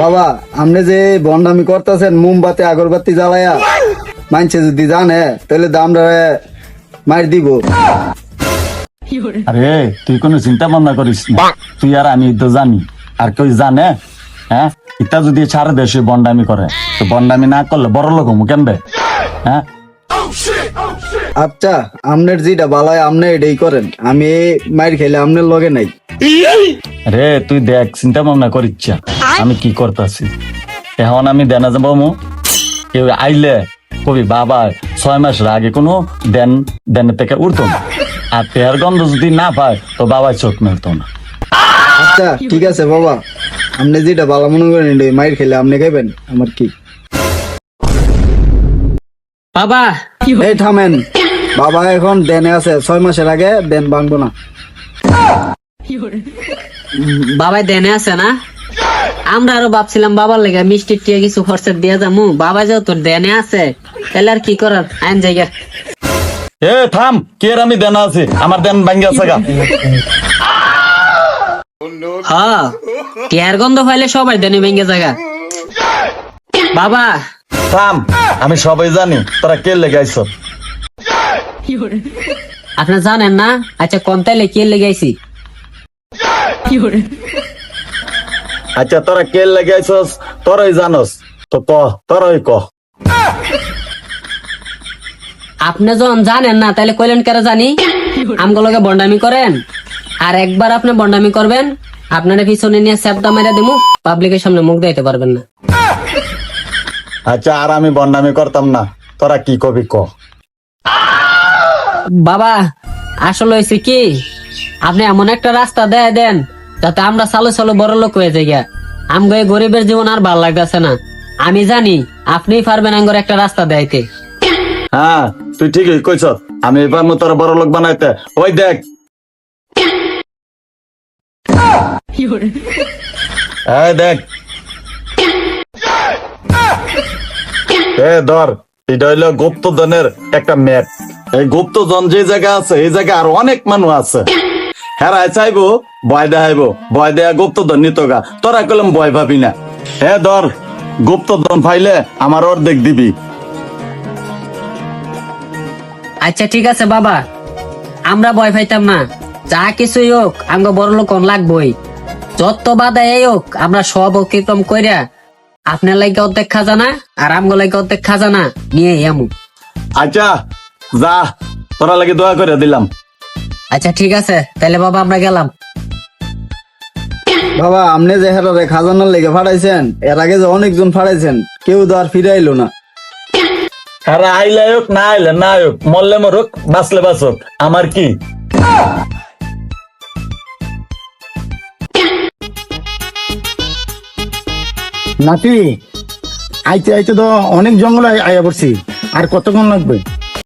বাবা আপনি যে বন্ডামি করতেছেন মোমবাতি আগরবাতি জ্বালায়া মানছে যদি জানে তাহলে দামরা মার দিব। আরে তুই কোনো চিন্তা ভাবনা করিস না, তুই আর আমি তো জানি, আর কেউ জানে? হ্যাঁ, ইটা যদি সারা দেশে বন্ডামি করে তো বন্ডামি না করলে বড় লোক হমু কেমবে? হ্যাঁ, আচ্ছা আপনার যেটা ভালো হয় আপনি এটাই করেন, আমি মার খেলে আপনার লগে নাই। রে তুই দেখ, চিন্তা ভাবনা করিস আমি কি করতেছি। এখন আমি দেনা যাবো কেউ আইলে কবি বাবা 6 মাসের আগে কোনো দেন থেকে উঠতো না, আর তেহার গন্ধ যদি না পায় তো বাবাই চোখ মেলতো না। আচ্ছা ঠিক আছে বাবা, আপনি যেটা ভালো মনে করেন এটাই, মার খেলে আপনি খাইবেন, আমার কি। বাবা এই থামেন, বাবা এখন দেনে আছে, 6 মাসের আগে দেন ভাঙবো না। বাবাই দেনে আছে না? আমরা আরো ভাবছিলাম বাবার লেগে মিষ্টি টিয়া কিছু খরচা দিয়ে যামু, বাবা যাও তোর দেনে আছে, তাহলে আর কি করার, আইন জায়গা। এ থাম, কে আমি দেনা আছে, আমার দেন ভাঙ্গি আছে গা। হ্যাঁ, টিয়ার গন্ধ পাইলে সবাই দেনে ভেঙে জায়গা। বাবা থাম, আমি সবাই জানি তোরা কে লেগে আইছ। আপনি জানেন না? আচ্ছা কোন তাইলে কে লেগেছি? আচ্ছা তোরা কে লেগে আইছস তোরাই জানস, তো ক, তোরাই ক। আপনি যখন জানেন না তাহলে কইলেন কেন জানি? আমগুলোকে বন্ডামি করেন, আর একবার আপনি বন্ডামি করবেন আপনারা পিছনে নিয়ে স্যাপটা মেরে দিমু, পাবলিকের সামনে মুখ দিতে পারবেন না। আচ্ছা আর আমি বন্ডামি করতাম না, তোরা কি কবি ক। বাবা আসলে হয়েছে কি, আপনি এমন একটা রাস্তা দেন যাতে আমরা চালু চালু বড় লোক হয়ে যাই। আমগো এই গরিবের জীবন আর ভাল লাগতেছে না, আমি জানি আপনি পারবেন আঙ্গর একটা রাস্তা দেয়তে। হ্যাঁ তুই ঠিকই কইছ, আমি এবার তোর বড় লোক বানাইতে। ওই দেখ, এই দেখ, ধর, এটা হইলো গুপ্তধনের একটা ম্যাপ। এই গুপ্তধন যে জায়গা আছে এই জায়গায় আর অনেক মানুষ আছে, হ্যাঁ চাইবো ভয় দেখাইবো, ভয় দেয়া গুপ্তধন নিত গা, তোরা কলম ভয় ভাবি না। হ্যাঁ ধর, গুপ্তধন পাইলে আমার অর্ধেক দিবি। আচ্ছা ঠিক আছে বাবা, আমরা ভয় পাইতাম না, যা কিছুই হোক আমগো বড় লোক লাগবই, যত বাধা এই হোক আমরা সব অতিক্রম কইরা আপনার লাগে অর্ধেক খাজানা আর আমগো লাগে অর্ধেক খাজানা নিয়ে আমু। আচ্ছা যা, তোরা লাগে দোয়া করে দিলাম। আচ্ছা ঠিক আছে তাহলে বাবা আমরা গেলাম। বাবা আপনি যে হেরারে খাজানার লেগে ফাটাইছেন, এর আগে যে অনেকজন ফাটাইছেন, কেউ তো আর ফিরে আইলো না। হ্যাঁ আইলে হোক না আইলে না হোক, মরলে মরুক বাঁচলে বাঁচুক, আমার কি। নাতি আইতে আইতে তো অনেক জঙ্গল আইয়া পড়ছি, আর কতক্ষণ লাগবে?